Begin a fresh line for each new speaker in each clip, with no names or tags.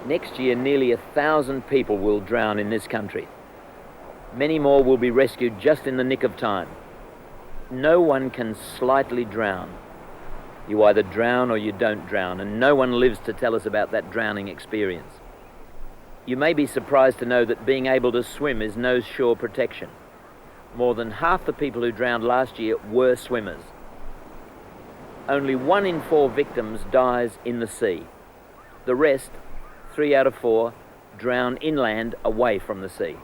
Next year, nearly 1,000 people will drown in this country. Many more will be rescued just in the nick of time. No one can slightly drown. You either drown or you don't drown, and no one lives to tell us about that drowning experience. You may be surprised to know that being able to swim is no sure protection. More than half the people who drowned last year were swimmers. Only 1 in 4 victims dies in the sea. The rest, 3 out of 4, drown inland away from the sea.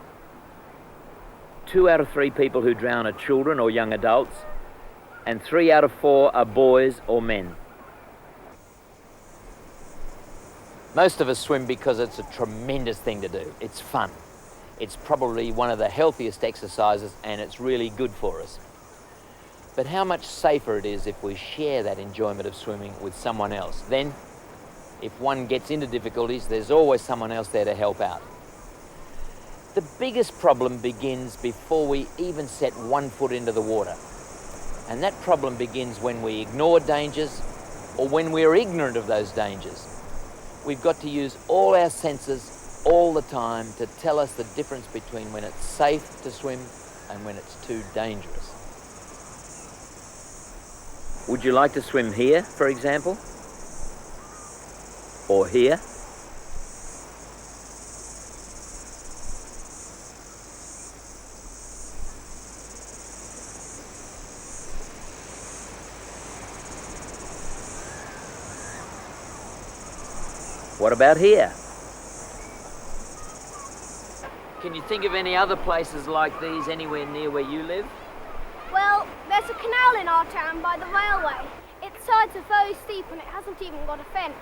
2 out of 3 people who drown are children or young adults, and 3 out of 4 are boys or men. Most of us swim because it's a tremendous thing to do. It's fun. It's probably one of the healthiest exercises, and it's really good for us. But how much safer it is if we share that enjoyment of swimming with someone else. Then, if one gets into difficulties, there's always someone else there to help out. The biggest problem begins before we even set 1 foot into the water. And that problem begins when we ignore dangers or when we're ignorant of those dangers. We've got to use all our senses all the time to tell us the difference between when it's safe to swim and when it's too dangerous. Would you like to swim here, for example? Or here? What about here? Can you think of any other places like these anywhere near where you live?
Well, there's a canal in our town by the railway. Its sides are very steep and it hasn't even got a fence.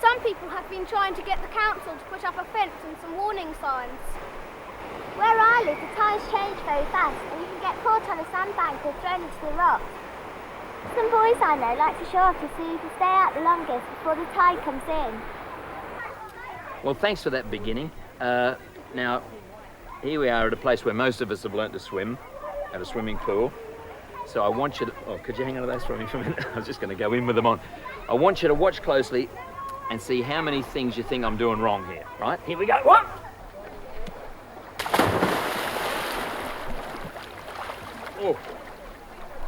Some people have been trying to get the council to put up a fence and some warning signs.
Where I live, the tides change very fast and you can get caught on a sandbank or thrown into the rocks. Some boys I know like to show off to see who can stay out the longest before the tide comes in.
Well, thanks for that beginning. Now, here we are at a place where most of us have learnt to swim, at a swimming pool. So I want you to... Oh, could you hang on to those for me for a minute? I was just going to go in with them on. I want you to watch closely and see how many things you think I'm doing wrong here, right? Here we go. What? Oh.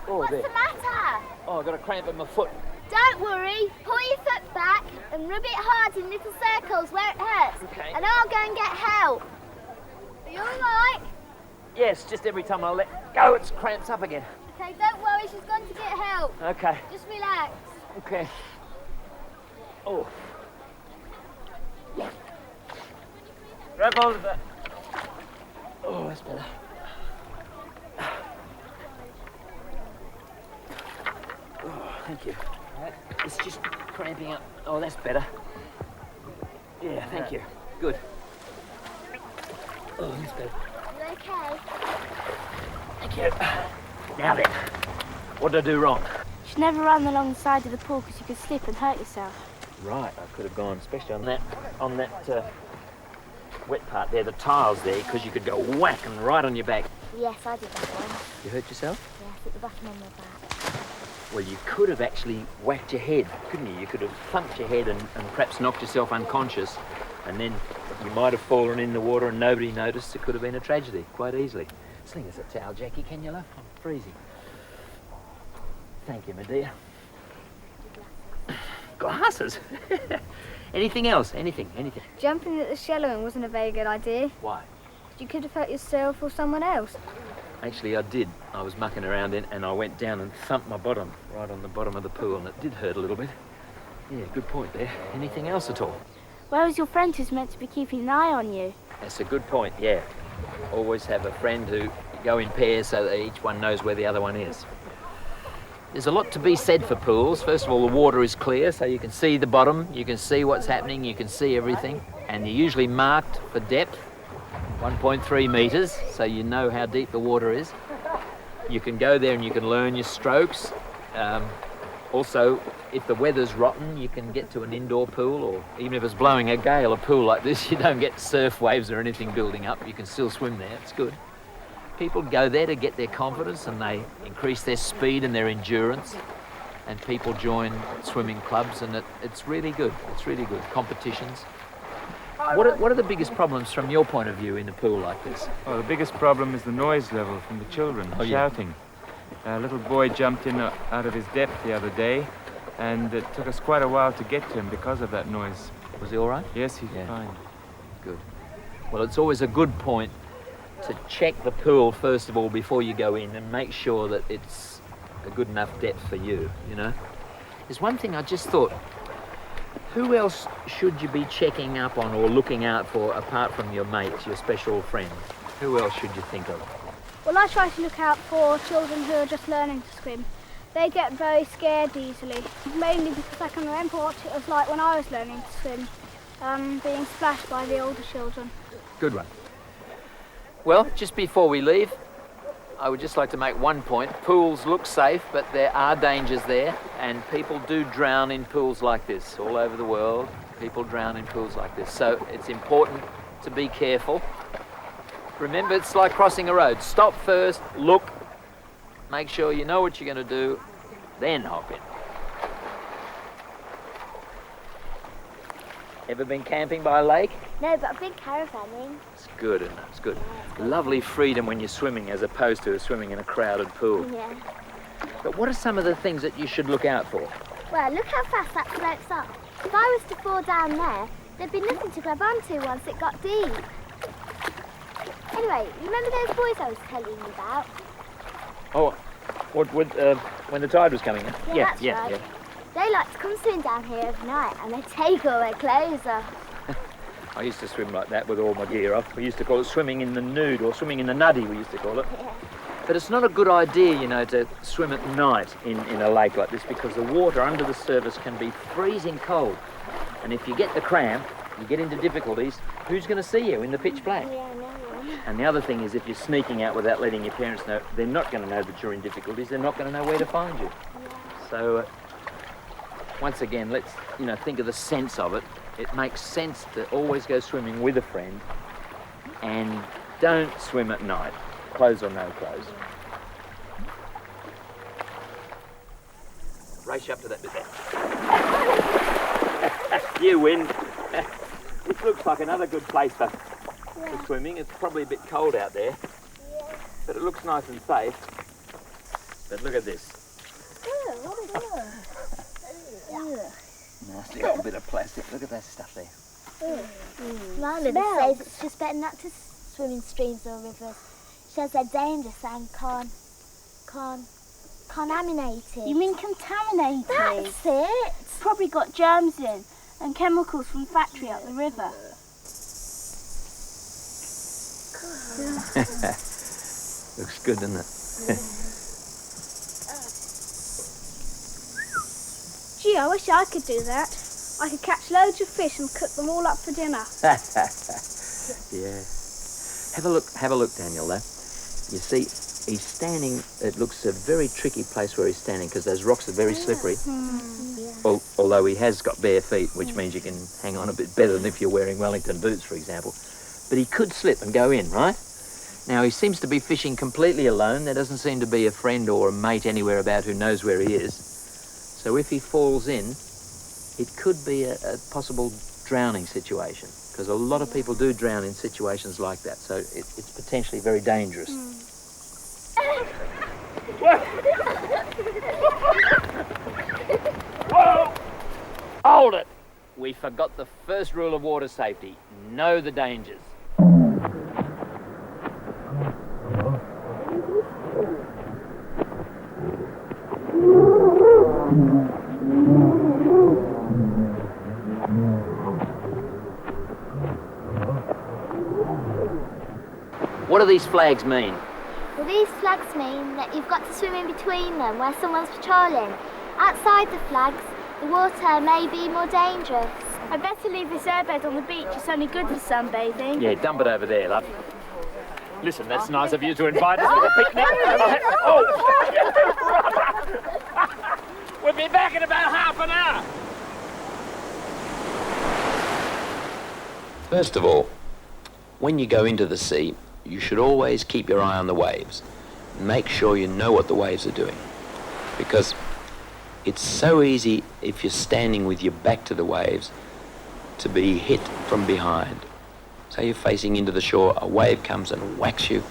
Oh,
What's
there.
the matter?
Oh, I've got a cramp in my foot.
Don't worry, pull your foot back and rub it hard in little circles where it hurts.
Okay.
And I'll go and get help. Are you alright?
Yes, just every time I let go, it cramps up again.
Okay, don't worry, she's going to get help.
Okay.
Just relax.
Okay. Oh. Grab hold of that. Oh, that's better. Oh, thank you. Right. It's just cramping up. Oh, that's better. Yeah, thank you. Good. Oh, that's better.
You okay?
Thank you. Now then, what did I do wrong?
You should never run along the side of the pool because you could slip and hurt yourself.
Right, I could have gone, especially on that wet part there, the tiles there, because you could go whack and right on your back.
Yes, I did that one.
You hurt yourself?
Yes, at the bottom of my back.
Well, you could have actually whacked your head, couldn't you? You could have thumped your head and perhaps knocked yourself unconscious, and then you might have fallen in the water and nobody noticed. It could have been a tragedy, quite easily. Sling us a towel, Jackie, can you, love? I'm freezing. Thank you, my dear. Glasses? Anything else? Anything?
Jumping at the shallowing wasn't a very good idea.
Why?
You could have hurt yourself or someone else.
Actually, I did. I was mucking around and I went down and thumped my bottom right on the bottom of the pool, and it did hurt a little bit. Yeah, good point there. Anything else at all?
Where was your friend who's meant to be keeping an eye on you?
That's a good point, yeah. Always have a friend who go in pairs so that each one knows where the other one is. There's a lot to be said for pools. First of all, the water is clear, so you can see the bottom, you can see what's happening, you can see everything, and you're usually marked for depth, 1.3 metres, so you know how deep the water is. You can go there and you can learn your strokes. Also, if the weather's rotten, you can get to an indoor pool, or even if it's blowing a gale, a pool like this, you don't get surf waves or anything building up. You can still swim there, it's good. People go there to get their confidence and they increase their speed and their endurance, and people join swimming clubs, and it's really good. It's really good. Competitions. What are the biggest problems from your point of view in a pool like this?
Well, the biggest problem is the noise level from the children shouting. A little boy jumped in out of his depth the other day, and it took us quite a while to get to him because of that noise.
Was he all right?
Yes, he's fine.
Good. Well, it's always a good point to check the pool first of all before you go in and make sure that it's a good enough depth for you, you know. There's one thing I just thought, who else should you be checking up on or looking out for apart from your mates, your special friends? Who else should you think of?
Well, I try to look out for children who are just learning to swim. They get very scared easily, mainly because I can remember what it was like when I was learning to swim, being splashed by the older children.
Good one. Well, just before we leave, I would just like to make one point. Pools look safe, but there are dangers there, and people do drown in pools like this. All over the world, people drown in pools like this. So it's important to be careful. Remember, it's like crossing a road. Stop first, look, make sure you know what you're going to do, then hop in. Ever been camping by a lake?
No, but I've been caravanning.
It's good, isn't it? It's good. Lovely freedom when you're swimming as opposed to swimming in a crowded pool.
Yeah.
But what are some of the things that you should look out for?
Well, look how fast that floats up. If I was to fall down there, there'd be nothing to grab onto once it got deep. Anyway, remember those boys I was telling you about?
Oh, when the tide was coming in?
Yeah, that's right. They like to come swim down here overnight and they take all their clothes off.
I used to swim like that with all my gear off. We used to call it swimming in the nude, or swimming in the nuddy, we used to call it.
Yeah.
But it's not a good idea, you know, to swim at night in a lake like this, because the water under the surface can be freezing cold. And if you get the cramp, you get into difficulties, who's going to see you in the pitch black?
Yeah, no one.
And the other thing is, if you're sneaking out without letting your parents know, they're not going to know that you're in difficulties. They're not going to know where to find you.
Yeah.
So, once again, let's, you know, think of the sense of it. It makes sense to always go swimming with a friend, and don't swim at night, clothes or no clothes. Race you up to that bit there. You win. This looks like another good place for swimming. It's probably a bit cold out there, but it looks nice and safe. But look at this. Nasty little bit of plastic. Look at that stuff there.
My mother says it's just better not to swim in streams or rivers. She says they're dangerous and contaminated.
You mean contaminated?
That's it.
It's probably got germs in and chemicals from factory up the river.
Looks good, doesn't it?
Gee, I wish I could do that. I could catch loads of fish and cook them all up for dinner.
Yeah. Have a look, Daniel, though. You see, he's standing, it looks a very tricky place where he's standing because those rocks are very slippery. Although he has got bare feet, which means you can hang on a bit better than if you're wearing Wellington boots, for example. But he could slip and go in, right? Now, he seems to be fishing completely alone. There doesn't seem to be a friend or a mate anywhere about who knows where he is. So if he falls in, it could be a possible drowning situation, because a lot of people do drown in situations like that. So it's potentially very dangerous. Whoa! Hold it! We forgot the first rule of water safety. Know the dangers. What do these flags mean?
Well, these flags mean that you've got to swim in between them where someone's patrolling. Outside the flags, the water may be more dangerous.
I'd better leave this airbed on the beach. It's only good for sunbathing.
Yeah, dump it over there, love. Listen, that's nice of you to invite us for a picnic. Oh! We'll be back in about half an hour. First of all, when you go into the sea, you should always keep your eye on the waves. Make sure you know what the waves are doing. Because it's so easy if you're standing with your back to the waves
to be hit from behind. So you're facing into the shore, a wave comes and whacks you,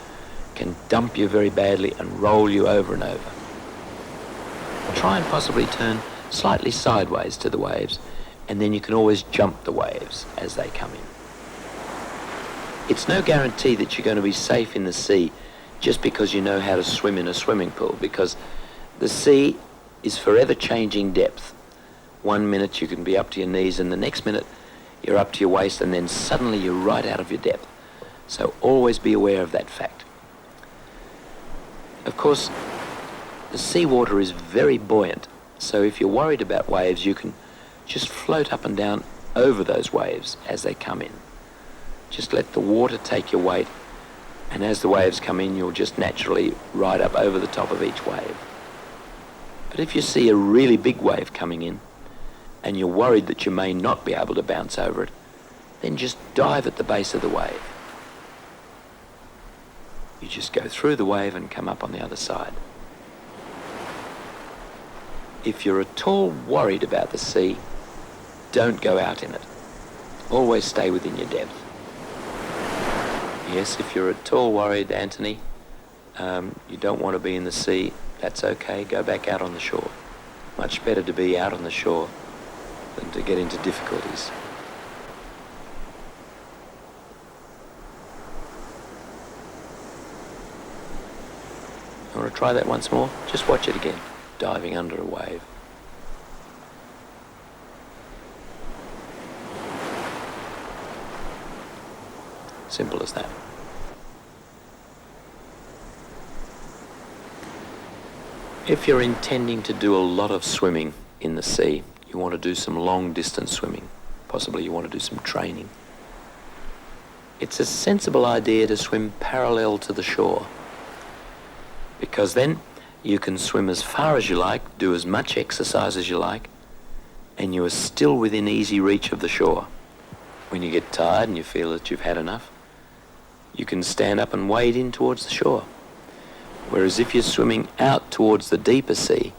can dump you very badly and roll you over and over. Try and possibly turn slightly sideways to the waves, and then you can always jump the waves as they come in. It's no guarantee that you're going to be safe in the sea just because you know how to swim in a swimming pool, because the sea is forever changing depth. 1 minute you can be up to your knees, and the next minute you're up to your waist, and then suddenly you're right out of your depth. So always be aware of that fact. Of course, the seawater is very buoyant, so if you're worried about waves, you can just float up and down over those waves as they come in. Just let the water take your weight, and as the waves come in, you'll just naturally ride up over the top of each wave. But if you see a really big wave coming in, and you're worried that you may not be able to bounce over it, then just dive at the base of the wave. You just go through the wave and come up on the other side. If you're at all worried about the sea, don't go out in it. Always stay within your depth. Yes, if you're at all worried, Anthony, you don't want to be in the sea, that's okay, go back out on the shore. Much better to be out on the shore than to get into difficulties. You want to try that once more? Just watch it again, diving under a wave. Simple as that. If you're intending to do a lot of swimming in the sea, you want to do some long distance swimming, possibly you want to do some training, it's a sensible idea to swim parallel to the shore, because then you can swim as far as you like, do as much exercise as you like, and you are still within easy reach of the shore. When you get tired and you feel that you've had enough, you can stand up and wade in towards the shore. Whereas if you're swimming out towards the deeper sea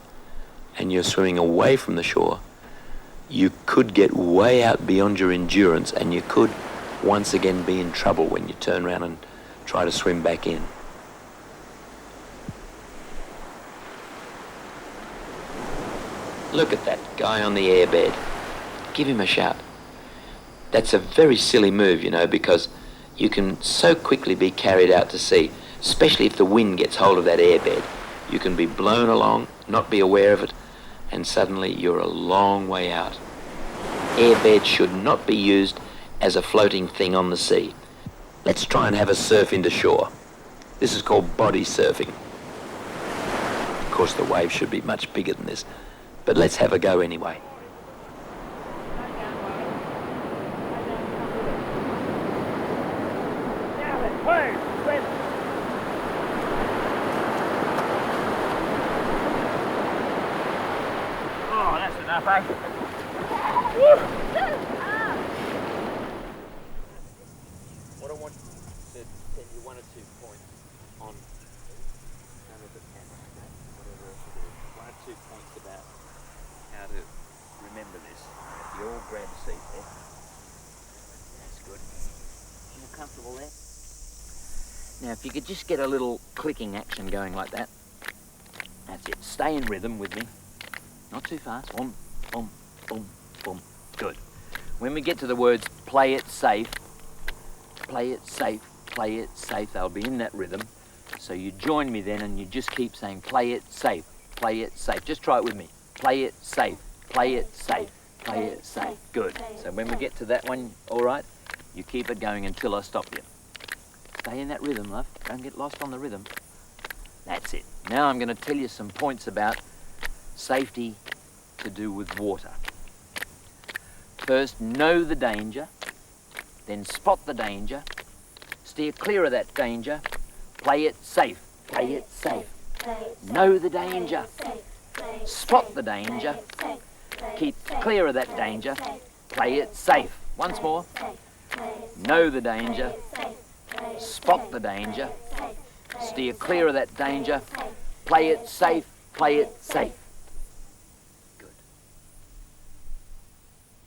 and you're swimming away from the shore, you could get way out beyond your endurance, and you could once again be in trouble when you turn around and try to swim back in. Look at that guy on the airbed. Give him a shout. That's a very silly move, you know, because you can so quickly be carried out to sea, especially if the wind gets hold of that airbed. You can be blown along, not be aware of it, and suddenly you're a long way out. Airbed should not be used as a floating thing on the sea. Let's try and have a surf into shore. This is called body surfing. Of course, the wave should be much bigger than this, but let's have a go anyway.
Oh, that's enough, eh? What I want to send you 1 or 2 points on none of the camera, okay? Whatever else you do. 1 or 2 points about how to remember this. You all grab a seat there. That's good. Feel comfortable there? Now, if you could just get a little clicking action going like that. That's it. Stay in rhythm with me. Not too fast. Boom, boom, boom, boom. Good. When we get to the words play it safe, they'll be in that rhythm. So you join me then and you just keep saying play it safe, play it safe. Just try it with me. Play it safe, play it safe, play it safe. Good. So when we get to that one, all right, you keep it going until I stop you. Stay in that rhythm, love. Don't get lost on the rhythm. That's it. Now I'm going to tell you some points about safety to do with water. First, know the danger, then spot the danger, steer clear of that danger, play it safe, play it safe. Know the danger, spot the danger, keep clear of that danger, play it safe. Once more, know the danger, spot the danger, steer clear of that danger, play it safe, play it safe.